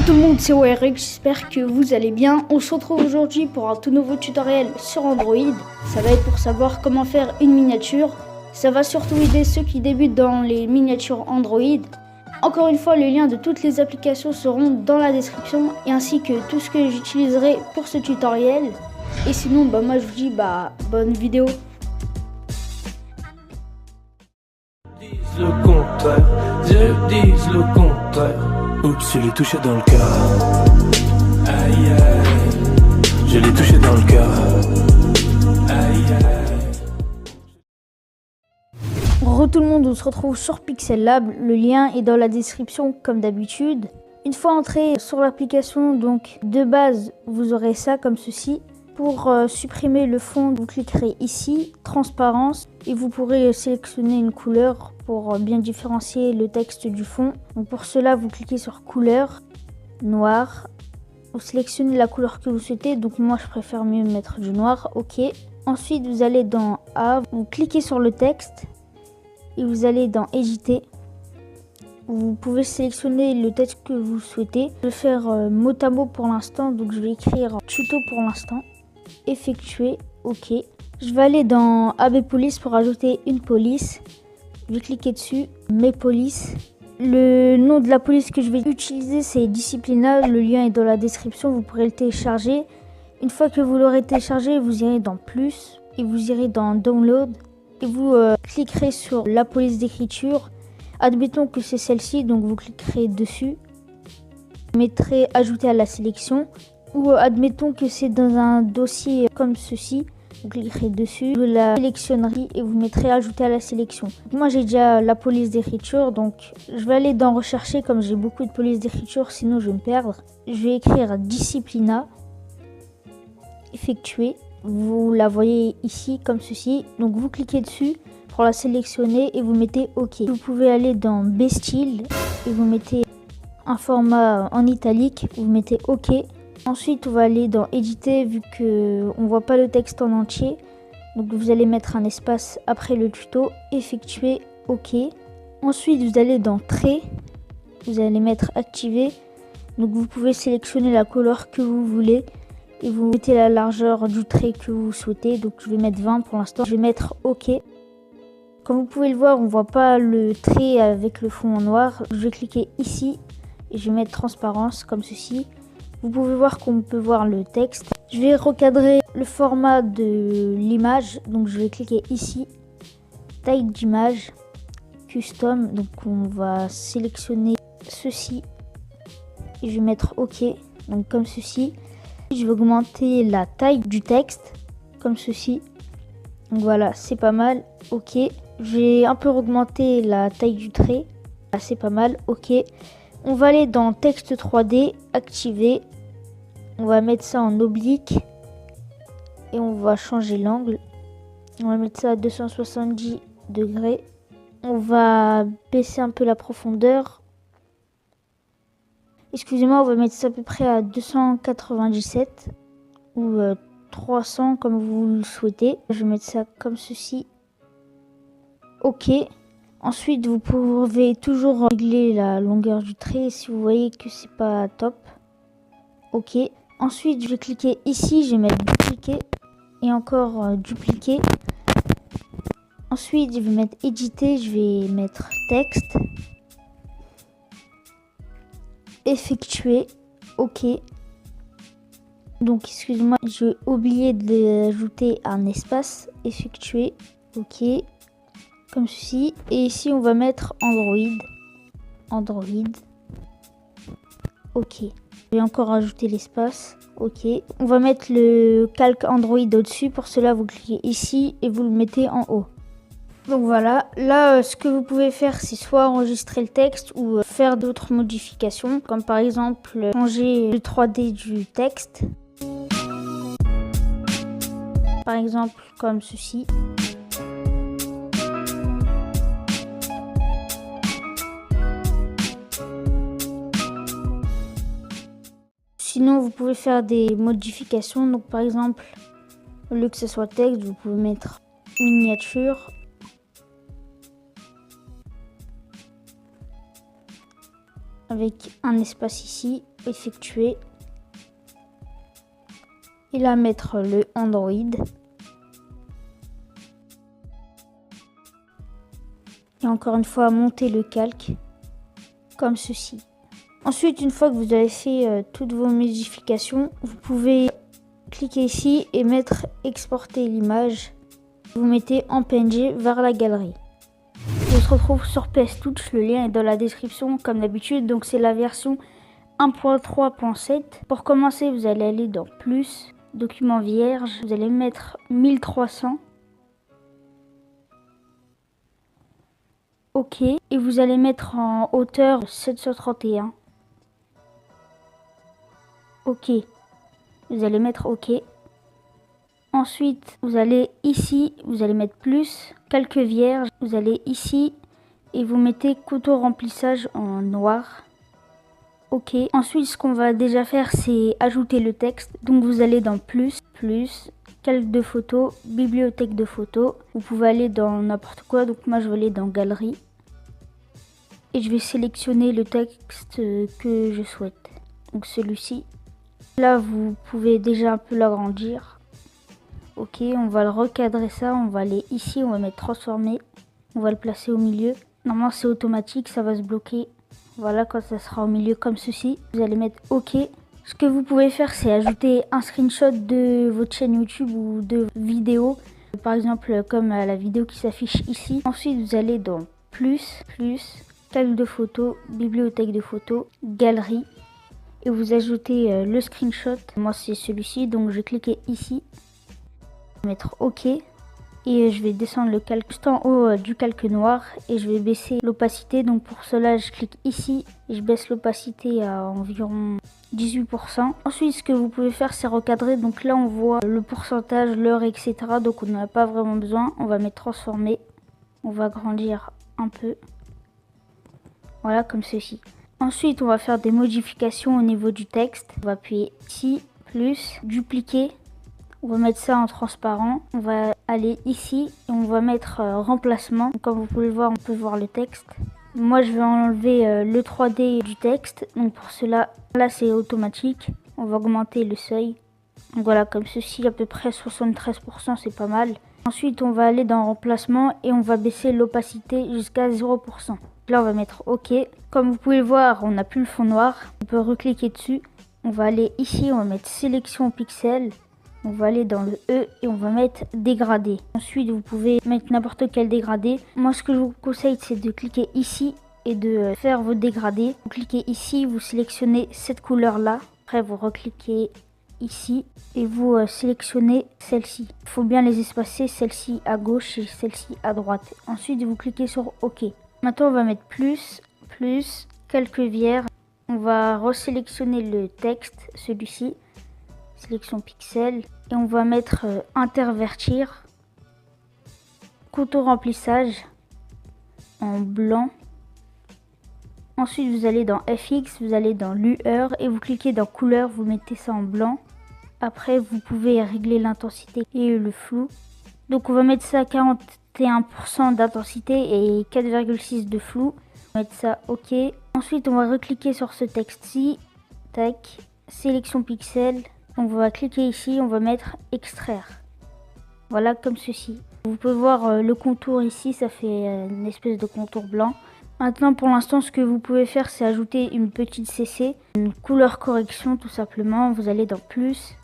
tout le monde, c'est WRX, j'espère que vous allez bien. On se retrouve aujourd'hui pour un tout nouveau tutoriel sur Android. Ça va être pour savoir comment faire une miniature. Ça va surtout aider ceux qui débutent dans les miniatures Android. Encore une fois, les liens de toutes les applications seront dans la description et ainsi que tout ce que j'utiliserai pour ce tutoriel. Et sinon, moi je vous dis bonne vidéo. Le contraire, je dis le contraire. Oups, je l'ai touché dans le cœur. Aïe aïe, je l'ai touché dans le cœur. Aïe aïe. Re tout le monde, on se retrouve sur Pixel Lab. Le lien est dans la description comme d'habitude. Une fois entré sur l'application, donc de base, vous aurez ça comme ceci. Pour supprimer le fond, vous cliquerez ici, transparence, et vous pourrez sélectionner une couleur pour bien différencier le texte du fond. Donc pour cela, vous cliquez sur couleur, noir, vous sélectionnez la couleur que vous souhaitez, donc moi je préfère mieux mettre du noir, ok. Ensuite vous allez dans A, vous cliquez sur le texte, et vous allez dans éditer. Vous pouvez sélectionner le texte que vous souhaitez. Je vais faire mot à mot pour l'instant, donc je vais écrire tuto pour l'instant. Effectuer, ok. Je vais aller dans AB Police pour ajouter une police. Je vais cliquer dessus, mes polices. Le nom de la police que je vais utiliser, c'est Disciplina. Le lien est dans la description, vous pourrez le télécharger. Une fois que vous l'aurez téléchargé, vous irez dans plus et vous irez dans download et vous cliquerez sur la police d'écriture. Admettons que c'est celle-ci, donc vous cliquerez dessus. Vous mettrez ajouter à la sélection. Ou admettons que c'est dans un dossier comme ceci, vous cliquerez dessus, vous la sélectionnerez et vous mettrez ajouter à la sélection. Moi j'ai déjà la police d'écriture, donc je vais aller dans rechercher comme j'ai beaucoup de police d'écriture, sinon je vais me perdre. Je vais écrire Disciplina, effectuer, vous la voyez ici comme ceci, donc vous cliquez dessus pour la sélectionner et vous mettez OK. Vous pouvez aller dans Bastille et vous mettez un format en italique, vous mettez OK. Ensuite, on va aller dans éditer vu que on voit pas le texte en entier. Donc vous allez mettre un espace après le tuto, effectuer, OK. Ensuite, vous allez dans trait, vous allez mettre activer. Donc vous pouvez sélectionner la couleur que vous voulez et vous mettez la largeur du trait que vous souhaitez. Donc je vais mettre 20 pour l'instant, je vais mettre OK. Comme vous pouvez le voir, on voit pas le trait avec le fond en noir. Je vais cliquer ici et je vais mettre transparence comme ceci. Vous pouvez voir qu'on peut voir le texte. Je vais recadrer le format de l'image. Donc je vais cliquer ici. Taille d'image. Custom. Donc on va sélectionner ceci. Et je vais mettre OK. Donc comme ceci. Je vais augmenter la taille du texte. Comme ceci. Donc voilà, c'est pas mal. OK. J'ai un peu augmenté la taille du trait. C'est pas mal. OK. On va aller dans texte 3D. Activer. On va mettre ça en oblique et on va changer l'angle. On va mettre ça à 270 degrés. On va baisser un peu la profondeur. Excusez-moi, on va mettre ça à peu près à 297 ou 300 comme vous le souhaitez. Je vais mettre ça comme ceci. OK. Ensuite, vous pouvez toujours régler la longueur du trait si vous voyez que c'est pas top. OK. Ensuite, je vais cliquer ici, je vais mettre dupliquer et encore dupliquer. Ensuite, je vais mettre éditer, je vais mettre texte. Effectuer, OK. Donc, excusez-moi, j'ai oublié d'ajouter un espace. Effectuer, OK. Comme ceci. Et ici, on va mettre Android. OK. Je vais encore ajouter l'espace. OK. On va mettre le calque Android au-dessus. Pour cela, vous cliquez ici et vous le mettez en haut. Donc voilà. Là, ce que vous pouvez faire, c'est soit enregistrer le texte ou faire d'autres modifications. Comme par exemple, changer le 3D du texte. Par exemple, comme ceci. Sinon, vous pouvez faire des modifications. Donc, par exemple, au lieu que ce soit texte, vous pouvez mettre miniature. avec un espace ici, effectuer. Et là mettre le Android. Et encore une fois monter le calque comme ceci. Ensuite, une fois que vous avez fait toutes vos modifications, vous pouvez cliquer ici et mettre exporter l'image. Vous mettez en PNG vers la galerie. On se retrouve sur PS Touch, le lien est dans la description comme d'habitude, donc c'est la version 1.3.7. Pour commencer, vous allez aller dans plus, document vierge, vous allez mettre 1300. OK, et vous allez mettre en hauteur 731. OK, vous allez mettre OK. Ensuite, vous allez ici, vous allez mettre plus, calque vierge, vous allez ici et vous mettez couteau remplissage en noir. OK. Ensuite, ce qu'on va déjà faire, c'est ajouter le texte. Donc vous allez dans plus, calque de photos, bibliothèque de photos. Vous pouvez aller dans n'importe quoi, donc moi je vais aller dans galerie. Et je vais sélectionner le texte que je souhaite. Donc celui-ci. Là, vous pouvez déjà un peu l'agrandir. OK, on va le recadrer ça, on va aller ici, on va mettre transformer. On va le placer au milieu. Normalement, c'est automatique, ça va se bloquer. Voilà, quand ça sera au milieu comme ceci, vous allez mettre OK. Ce que vous pouvez faire, c'est ajouter un screenshot de votre chaîne YouTube ou de vidéo. Par exemple, comme la vidéo qui s'affiche ici. Ensuite, vous allez dans plus, calque de photos, bibliothèque de photos, galerie. Et vous ajoutez le screenshot. Moi, c'est celui-ci, donc je vais cliquer ici. Mettre OK. Et je vais descendre le calque juste en haut du calque noir et je vais baisser l'opacité. Donc pour cela, je clique ici et je baisse l'opacité à environ 18%. Ensuite, ce que vous pouvez faire, c'est recadrer. Donc là, on voit le pourcentage, l'heure, etc. Donc on n'en a pas vraiment besoin. On va mettre transformer. On va agrandir un peu. Voilà, comme ceci. Ensuite, on va faire des modifications au niveau du texte. On va appuyer ici, plus, dupliquer. On va mettre ça en transparent. On va aller ici et on va mettre remplacement. Donc, comme vous pouvez le voir, on peut voir le texte. Moi, je vais enlever le 3D du texte. Donc pour cela, là c'est automatique. On va augmenter le seuil. Donc voilà, comme ceci, à peu près 73%, c'est pas mal. Ensuite, on va aller dans remplacement et on va baisser l'opacité jusqu'à 0%. Là, on va mettre OK. Comme vous pouvez le voir, on n'a plus le fond noir. On peut recliquer dessus. On va aller ici, on va mettre sélection pixel. On va aller dans le E et on va mettre dégradé. Ensuite, vous pouvez mettre n'importe quel dégradé. Moi, ce que je vous conseille, c'est de cliquer ici et de faire vos dégradés. Vous cliquez ici, vous sélectionnez cette couleur-là. Après, vous recliquez ici et vous sélectionnez celle-ci. Il faut bien les espacer, celle-ci à gauche et celle-ci à droite. Ensuite, vous cliquez sur OK. Maintenant, on va mettre plus, calque vierge. On va resélectionner le texte, celui-ci. Sélection pixel. Et on va mettre intervertir. Couteau remplissage en blanc. Ensuite, vous allez dans FX, vous allez dans lueur et vous cliquez dans couleur, vous mettez ça en blanc. Après, vous pouvez régler l'intensité et le flou. Donc, on va mettre ça à 41% d'intensité et 4,6 de flou. On va mettre ça OK. Ensuite, on va recliquer sur ce texte-ci. Tac. Sélection pixel. On va cliquer ici, on va mettre extraire. Voilà, comme ceci. Vous pouvez voir le contour ici, ça fait une espèce de contour blanc. Maintenant, pour l'instant, ce que vous pouvez faire, c'est ajouter une petite CC, une couleur correction tout simplement. Vous allez dans plus,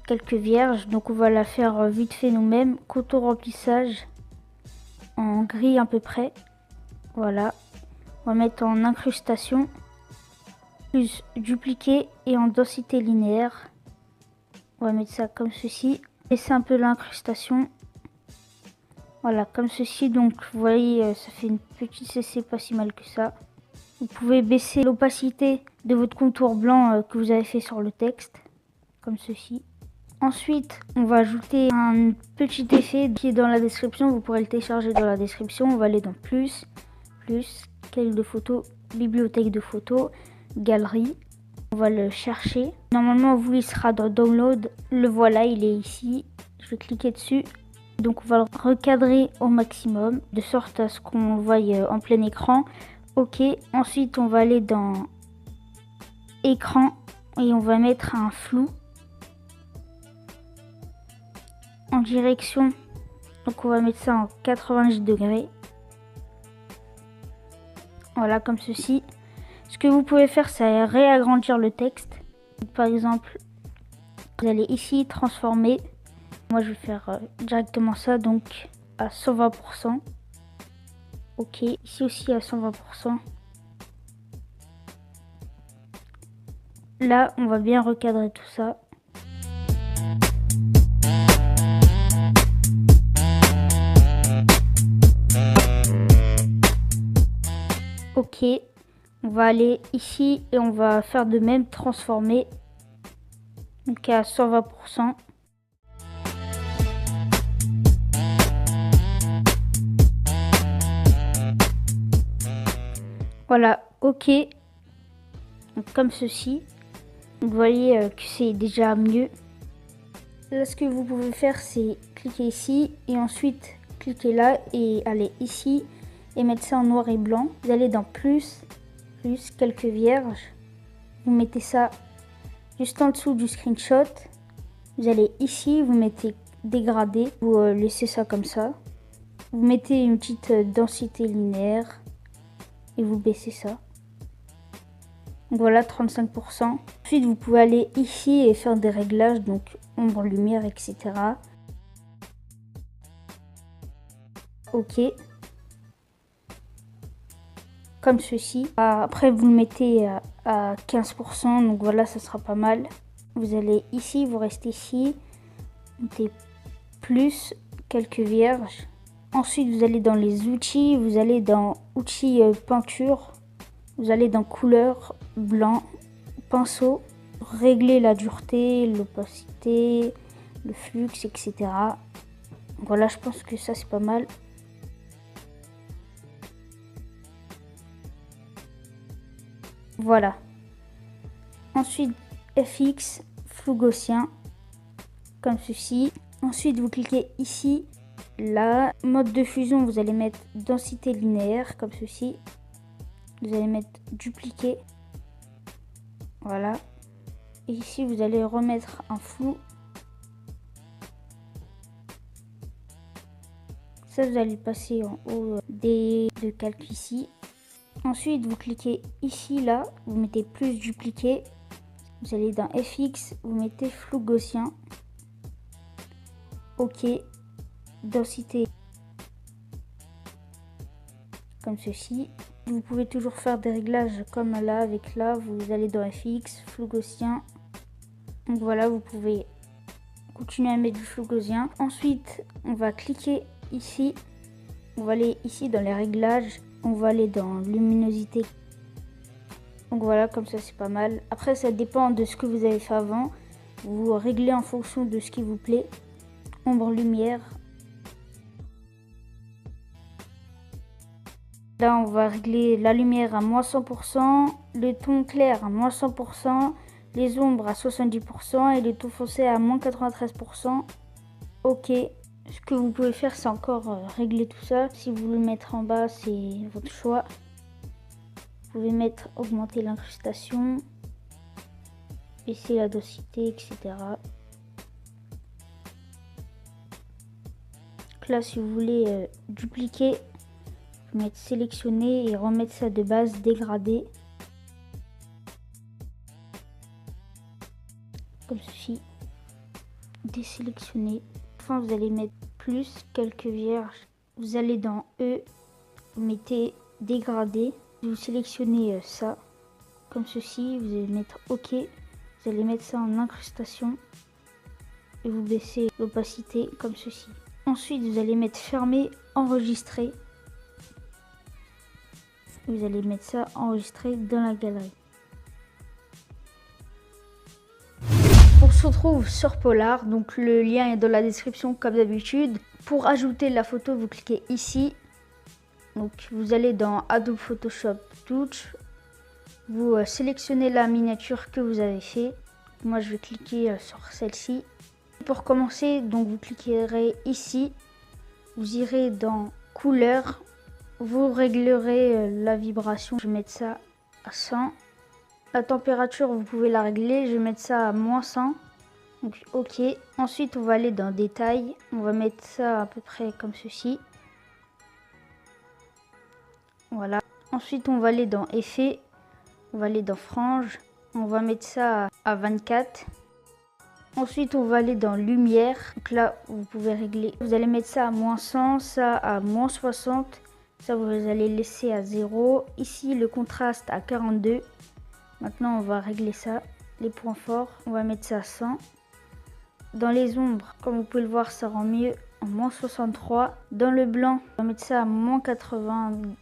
calque vierge. Donc on va la faire vite fait nous-mêmes. Contour remplissage en gris à peu près. Voilà. On va mettre en incrustation. Plus dupliquer et en densité linéaire. On va mettre ça comme ceci. Laisser un peu l'incrustation. Voilà, comme ceci. Donc vous voyez, ça fait une petite CC pas si mal que ça. Vous pouvez baisser l'opacité de votre contour blanc que vous avez fait sur le texte. Comme ceci. Ensuite, on va ajouter un petit effet qui est dans la description. Vous pourrez le télécharger dans la description. On va aller dans plus, calque de photos, bibliothèque de photos. Galerie, on va le chercher. Normalement, vous, il sera dans download. Le voilà, il est ici. Je vais cliquer dessus. Donc, on va le recadrer au maximum, de sorte à ce qu'on le voie en plein écran. Ok, ensuite on va aller dans écran et on va mettre un flou en direction. Donc on va mettre ça en 90 degrés. Voilà, comme ceci. Ce que vous pouvez faire, c'est réagrandir le texte. Par exemple, vous allez ici transformer. Moi je vais faire directement ça, donc à 120%. Ok, ici aussi à 120%. Là, on va bien recadrer tout ça. Ok, on va aller ici et on va faire de même, transformer. Donc à 120%. Voilà, ok. Donc, comme ceci. Vous voyez que c'est déjà mieux. Là, ce que vous pouvez faire, c'est cliquer ici et ensuite cliquer là et aller ici et mettre ça en noir et blanc. Vous allez dans plus quelques vierges. Vous mettez ça juste en dessous du screenshot. Vous allez ici, vous mettez dégradé. Vous laissez ça comme ça. Vous mettez une petite densité linéaire et vous baissez ça. Donc voilà, 35%. Ensuite, vous pouvez aller ici et faire des réglages, donc ombre, lumière, etc. Ok. Comme ceci. Après, vous le mettez à 15%, donc voilà, ça sera pas mal. Vous allez ici, vous restez ici. Mettez plus quelques vierges. Ensuite, vous allez dans les outils, vous allez dans outils peinture. Vous allez dans couleur, blanc, pinceau, régler la dureté, l'opacité, le flux, etc. Voilà, je pense que ça c'est pas mal. Voilà. Ensuite, FX, flou gaussien, comme ceci. Ensuite, vous cliquez ici, là. Mode de fusion, vous allez mettre densité linéaire, comme ceci. Vous allez mettre dupliquer. Voilà. Et ici, vous allez remettre un flou. Ça, vous allez passer en haut des de calque ici. Ensuite, vous cliquez ici, là. Vous mettez plus dupliquer. Vous allez dans FX. Vous mettez flou gaussien. OK. Densité. Comme ceci. Vous pouvez toujours faire des réglages comme là avec là. Vous allez dans FX, flou gaussien. Donc voilà, vous pouvez continuer à mettre du flou gaussien. Ensuite, on va cliquer ici. On va aller ici dans les réglages. On va aller dans luminosité. Donc voilà, comme ça c'est pas mal. Après, ça dépend de ce que vous avez fait avant. Vous réglez en fonction de ce qui vous plaît. Ombre, lumière. Là, on va régler la lumière à moins 100%, le ton clair à moins 100%, les ombres à 70% et le ton foncé à moins 93%. Ok. Ce que vous pouvez faire, c'est encore régler tout ça. Si vous voulez mettre en bas, c'est votre choix. Vous pouvez mettre augmenter l'incrustation, baisser la densité, etc. Donc là, si vous voulez dupliquer, vous mettez sélectionner et remettre ça de base dégradé. Comme ceci. Désélectionner. Enfin, vous allez mettre plus quelques vierges. Vous allez dans E, vous mettez dégradé. Vous sélectionnez ça. Comme ceci. Vous allez mettre OK. Vous allez mettre ça en incrustation. Et vous baissez l'opacité comme ceci. Ensuite, vous allez mettre fermer, enregistrer. Vous allez mettre ça enregistré dans la galerie. On se retrouve sur Polar, donc le lien est dans la description comme d'habitude. Pour ajouter la photo, vous cliquez ici. Donc vous allez dans Adobe Photoshop Touch. Vous sélectionnez la miniature que vous avez fait. Moi je vais cliquer sur celle-ci. Pour commencer, donc vous cliquerez ici. Vous irez dans couleur. Vous réglerez la vibration, je vais mettre ça à 100. La température, vous pouvez la régler, je vais mettre ça à -100. Donc OK. Ensuite, on va aller dans détail. On va mettre ça à peu près comme ceci. Voilà. Ensuite, on va aller dans effet. On va aller dans frange. On va mettre ça à 24. Ensuite, on va aller dans lumière. Donc là, vous pouvez régler. Vous allez mettre ça à -100, ça à -60. Ça, vous allez laisser à 0. Ici, le contraste à 42. Maintenant, on va régler ça. Les points forts, on va mettre ça à 100. Dans les ombres, comme vous pouvez le voir, ça rend mieux en -63. Dans le blanc, on va mettre ça à -91.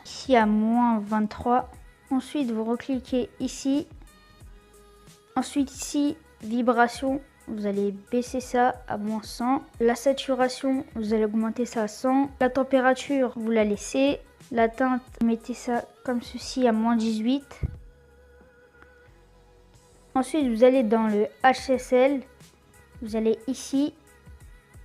Ici à -23. Ensuite, vous recliquez ici. Ensuite, ici, vibration, vous allez baisser ça à -100. La saturation, vous allez augmenter ça à 100. La température, vous la laissez. La teinte, mettez ça comme ceci à -18. Ensuite, vous allez dans le HSL. Vous allez ici,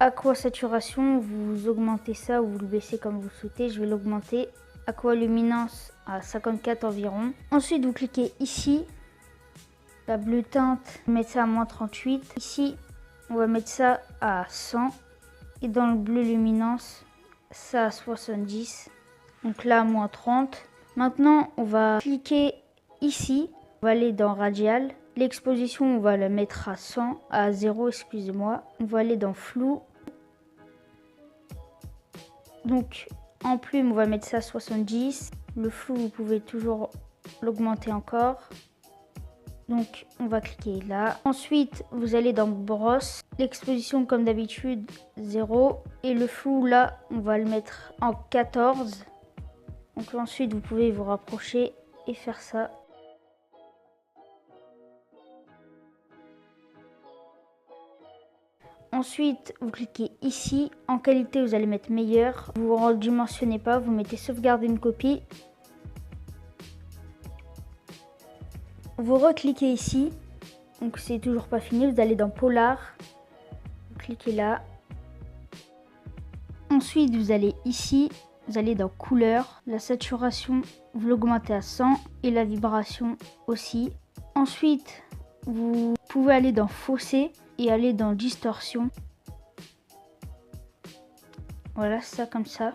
aqua saturation, vous augmentez ça ou vous le baissez comme vous souhaitez. Je vais l'augmenter. Aqua luminance à 54 environ. Ensuite, vous cliquez ici. La bleue teinte, mettre ça à -38. Ici, on va mettre ça à 100. Et dans le bleu luminance, ça à 70. Donc là, à -30. Maintenant, on va cliquer ici. On va aller dans radial. L'exposition, on va la mettre à 100, à 0, excusez-moi. On va aller dans flou. Donc, en plume, on va mettre ça à 70. Le flou, vous pouvez toujours l'augmenter encore. Donc, on va cliquer là. Ensuite, vous allez dans brosse. L'exposition, comme d'habitude, 0. Et le flou, là, on va le mettre en 14. Donc ensuite, vous pouvez vous rapprocher et faire ça. Ensuite, vous cliquez ici. En qualité, vous allez mettre meilleur. Vous ne redimensionnez pas, vous mettez sauvegarder une copie. Vous recliquez ici. Donc c'est toujours pas fini, vous allez dans polar. Vous cliquez là. Ensuite, vous allez ici. Vous allez dans couleur. La saturation, vous l'augmentez à 100 et la vibration aussi. Ensuite, vous pouvez aller dans fossé et aller dans distorsion. Voilà, ça comme ça.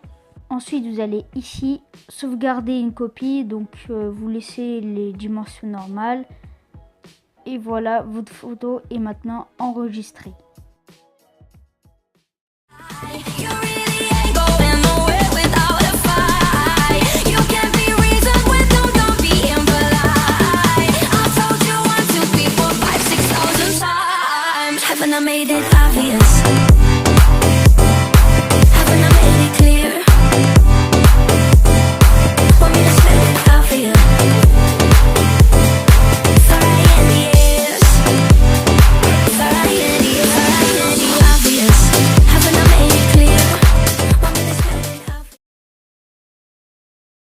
Ensuite, vous allez ici, sauvegarder une copie. Donc, vous laissez les dimensions normales. Et voilà, votre photo est maintenant enregistrée.